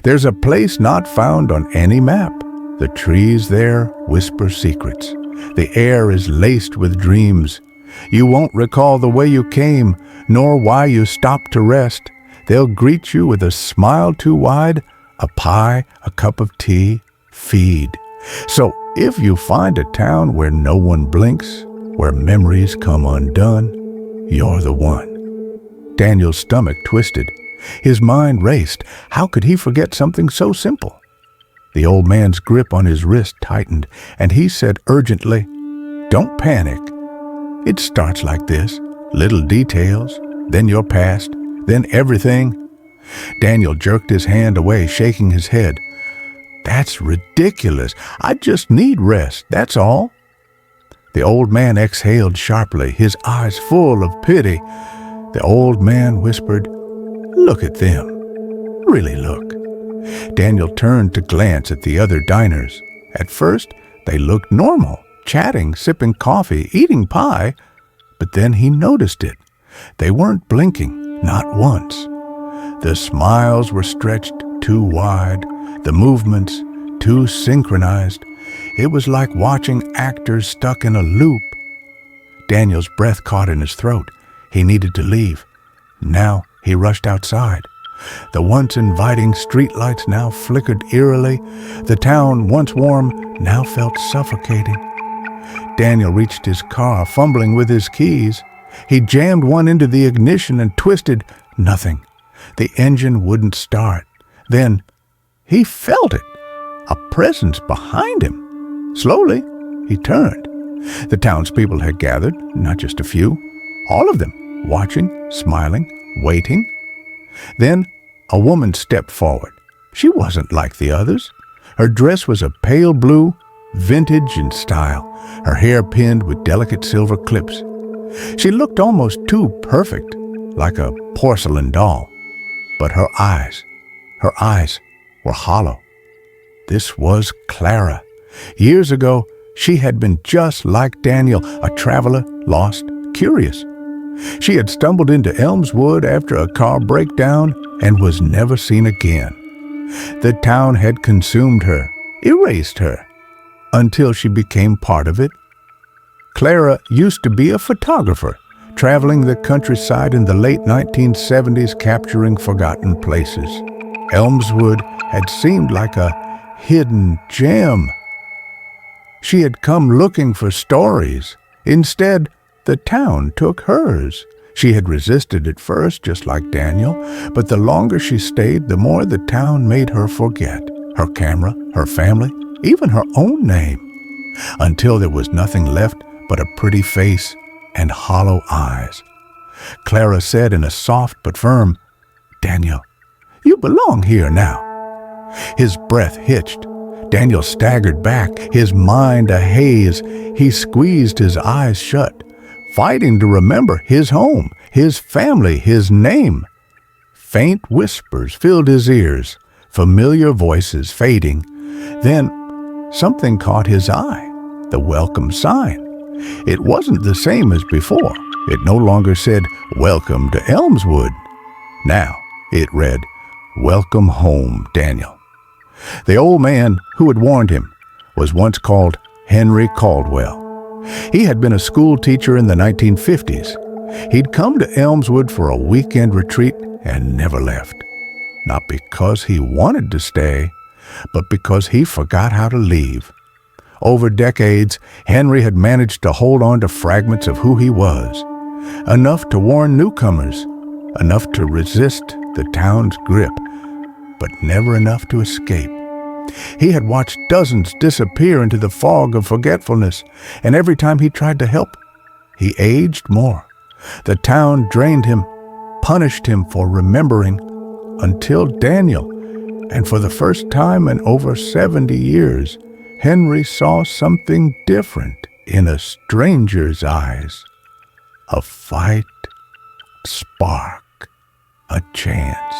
There's a place not found on any map. The trees there whisper secrets. The air is laced with dreams. You won't recall the way you came, nor why you stopped to rest. They'll greet you with a smile too wide, a pie, a cup of tea, feed. So if you find a town where no one blinks, where memories come undone, you're the one. Daniel's stomach twisted. His mind raced. How could he forget something so simple? The old man's grip on his wrist tightened, and he said urgently, "Don't panic. It starts like this. Little details, then your past, then everything." Daniel jerked his hand away, shaking his head. "That's ridiculous. I just need rest, that's all." The old man exhaled sharply, his eyes full of pity. The old man whispered, "Look at them. Really look." Daniel turned to glance at the other diners. At first, they looked normal, chatting, sipping coffee, eating pie. But then he noticed it. They weren't blinking, not once. The smiles were stretched too wide, the movements too synchronized. It was like watching actors stuck in a loop. Daniel's breath caught in his throat. He needed to leave. Now he rushed outside. The once inviting streetlights now flickered eerily. The town, once warm, now felt suffocating. Daniel reached his car, fumbling with his keys. He jammed one into the ignition and twisted. Nothing. The engine wouldn't start. Then he felt it. A presence behind him. Slowly, he turned. The townspeople had gathered, not just a few. All of them, watching, smiling, waiting. Then a woman stepped forward. She wasn't like the others. Her dress was a pale blue, vintage in style, her hair pinned with delicate silver clips. She looked almost too perfect, like a porcelain doll. But her eyes were hollow. This was Clara. Years ago, she had been just like Daniel, a traveler, lost, curious. She had stumbled into Elmswood after a car breakdown and was never seen again. The town had consumed her, erased her, until she became part of it. Clara used to be a photographer, traveling the countryside in the late 1970s, capturing forgotten places. Elmswood had seemed like a hidden gem. She had come looking for stories. Instead, the town took hers. She had resisted at first, just like Daniel, but the longer she stayed, the more the town made her forget her camera, her family, even her own name, until there was nothing left but a pretty face and hollow eyes. Clara said in a soft but firm, "Daniel, you belong here now." His breath hitched. Daniel staggered back, his mind a haze. He squeezed his eyes shut, fighting to remember his home, his family, his name. Faint whispers filled his ears, familiar voices fading. Then something caught his eye, the welcome sign. It wasn't the same as before. It no longer said, "Welcome to Elmswood." Now it read, "Welcome home, Daniel." The old man who had warned him was once called Henry Caldwell. He had been a school teacher in the 1950s. He'd come to Elmswood for a weekend retreat and never left. Not because he wanted to stay, but because he forgot how to leave. Over decades, Henry had managed to hold on to fragments of who he was, enough to warn newcomers, enough to resist the town's grip, but never enough to escape. He had watched dozens disappear into the fog of forgetfulness, and every time he tried to help, he aged more. The town drained him, punished him for remembering, until Daniel, and for the first time in over 70 years, Henry saw something different in a stranger's eyes. A fight, spark, a chance.